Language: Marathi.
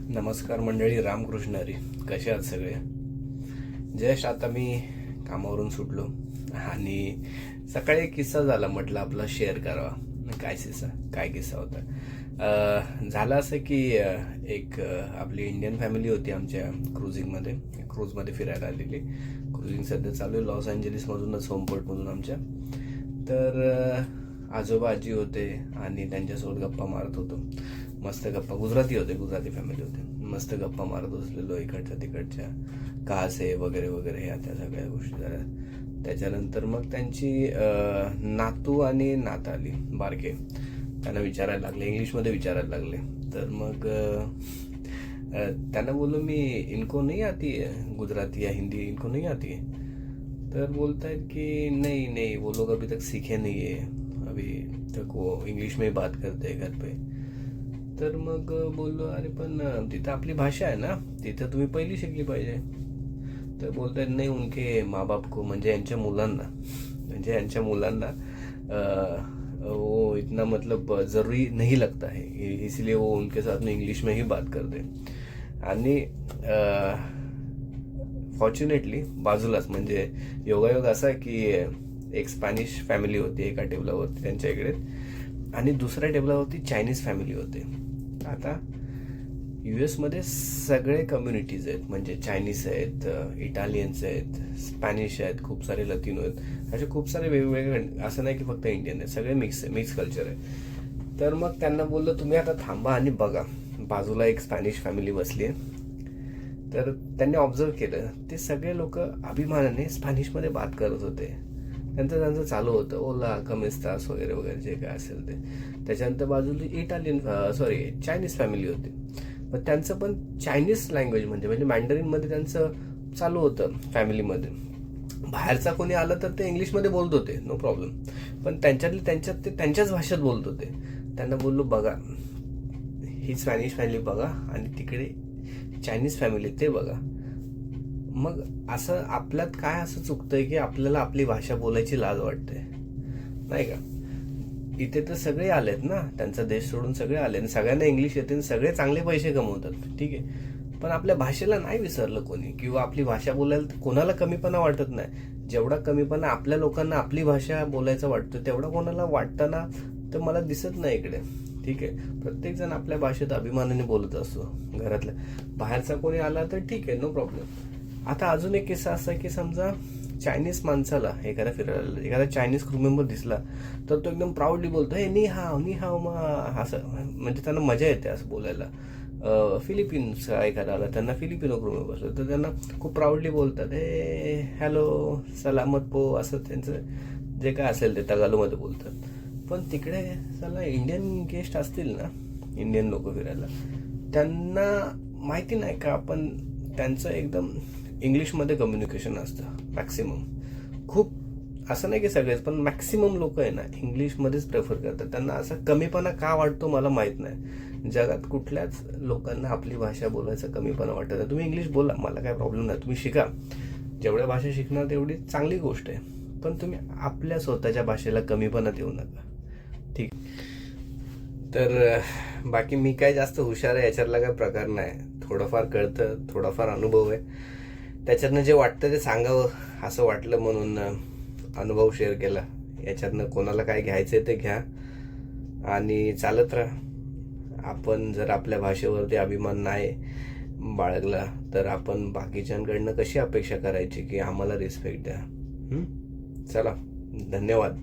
नमस्कार मंडळी, रामकृष्ण हरी. कसे आहात सगळे? जस्ट आता मी कामावरून सुटलो आणि सकाळी एक किस्सा झाला, म्हटलं आपला शेअर करावा. काय किस्सा होता? झालं असं की आपली इंडियन फॅमिली होती आमच्या क्रूजमध्ये फिरायला आलेली. क्रुझिंग सध्या चालू आहे लॉस एंजलिसमधूनच, होमपोर्टमधून आमच्या. तर आजोबा आजी होते आणि त्यांच्यासोबत गप्पा मारत होतो. मस्त गप्पा, गुजराती फॅमिली होते. मस्त गप्पा मारत बसलेलो, इकडच्या तिकडच्या, कहासे वगैरे वगैरे, ह्या त्या सगळ्या गोष्टी झाल्या. त्याच्यानंतर मग त्यांची नातू आणि नात आली बारके. त्यांना विचारायला लागले, इंग्लिशमध्ये विचारायला लागले. तर मग त्यांना बोललो मी, इनको नहीं आती है गुजराती या हिंदी, इनको नहीं आती है? तर बोलतायत की नहीं नहीं, वो लोग अभी तक सीखे नहीं है, अभी तक वो इंग्लिश में बात करते हैं घर पे. तर मग बोललो, अरे पण तिथं आपली भाषा आहे ना, तिथं तुम्ही पहिली शिकली पाहिजे. तर बोलतायत नाही, उनके माँ बाप को, म्हणजे यांच्या मुलांना वो इतना मतलब जरूरी नहीं लगता है, इसलिए वो उनके साथ में इंग्लिश में ही बात करते. आणि फॉर्च्युनेटली बाजूलाच, म्हणजे योगायोग असा की एक स्पॅनिश फॅमिली होती एका टेबलावरती त्यांच्या इकडे, आणि दुसऱ्या टेबलावरती चायनीज फॅमिली होते. आता US मध्ये सगळे कम्युनिटीज आहेत, म्हणजे चायनीज आहेत, इटालियन्स आहेत, स्पॅनिश आहेत, खूप सारे लतिनो आहेत, असे खूप सारे वेगवेगळे. असं नाही की फक्त इंडियन आहेत, सगळे मिक्स कल्चर आहे. तर मग त्यांना बोललो, तुम्ही आता थांबा आणि बघा, बाजूला एक स्पॅनिश फॅमिली बसली आहे. तर त्यांनी ऑब्झर्व केलं, ते सगळे लोक अभिमानाने स्पॅनिशमध्ये बात करत होते. त्यांचं चालू होतं, ओला कमेस्तास वगैरे वगैरे, जे काय असेल ते. त्याच्यानंतर बाजूला चायनीज फॅमिली होती. पण त्यांचं पण चायनीज लँग्वेज म्हणजे मँडरिनमध्ये त्यांचं चालू होतं फॅमिलीमध्ये. बाहेरचा कोणी आलं तर ते इंग्लिशमध्ये बोलत होते, नो प्रॉब्लेम, पण त्यांच्यात ते त्यांच्याच भाषेत बोलत होते. त्यांना बोललो, बघा ही स्पॅनिश फॅमिली बघा आणि तिकडे चायनीज फॅमिली ते बघा. मग असं आपल्यात काय असं चुकतंय की आपल्याला आपली भाषा बोलायची लाज वाटते, नाही का? इथे तर सगळे आलेत ना, त्यांचा देश सोडून सगळे आले, सगळ्यांना इंग्लिश येते, सगळे चांगले पैसे कमवतात, ठीक आहे. पण आपल्या भाषेला नाही विसरलं कोणी, किंवा आपली भाषा बोलायला कोणाला कमीपणा वाटत नाही. जेवढा कमीपणा आपल्या लोकांना आपली भाषा बोलायचा वाटतो, तेवढा कोणाला वाटताना तर मला दिसत नाही इकडे, ठीक आहे. प्रत्येक जण आपल्या भाषेत अभिमानाने बोलत असतो घरातल्या. बाहेरचा कोणी आला तर ठीक आहे, नो प्रॉब्लेम. आता अजून एक किस्सा असा की समजा चायनीज माणसाला एखादा चायनीज क्रू मेंबर दिसला तर तो एकदम प्राऊडली बोलतो, हे नी हाव मा, असं, म्हणजे त्यांना मजा येते असं बोलायला. फिलिपिन्स एखादा आला, त्यांना फिलिपिनो क्रू मेंबर तर त्यांना खूप प्राऊडली बोलतात, हे हॅलो सलामत पो, असं त्यांचं जे काय असेल ते तगालोमध्ये बोलतात. पण तिकडे चला इंडियन गेस्ट असतील ना, इंडियन लोक फिरायला, त्यांना माहिती नाही का आपण त्यांचं एकदम इंग्लिशमध्ये कम्युनिकेशन असतं मॅक्सिमम. खूप असं नाही की सगळेच, पण मॅक्सिमम लोक आहे ना इंग्लिशमध्येच प्रेफर करतात. त्यांना असा कमीपणा का वाटतो मला माहीत नाही. जगात कुठल्याच लोकांना आपली भाषा बोलायचा कमीपणा वाटत नाही. तुम्ही इंग्लिश बोला, मला काय प्रॉब्लेम नाही, तुम्ही शिका. जेवढ्या भाषा शिकणार तेवढी चांगली गोष्ट आहे, पण तुम्ही आपल्या स्वतःच्या भाषेला कमीपणा देऊ नका, ठीक. तर बाकी मी काय जास्त हुशार आहे याच्यातला काय प्रकार नाही. थोडंफार कळतं, थोडाफार अनुभव आहे, त्याच्यातनं जे वाटतं ते सांगावं असं वाटलं म्हणून अनुभव शेअर केला. याच्यातनं कोणाला काय घ्यायचं ते घ्या आणि चालत राहा. आपण जर आपल्या भाषेवरती अभिमान नाही बाळगला तर आपण बाकीच्यांकडनं कशी अपेक्षा करायची की आम्हाला रिस्पेक्ट द्या? चला, धन्यवाद.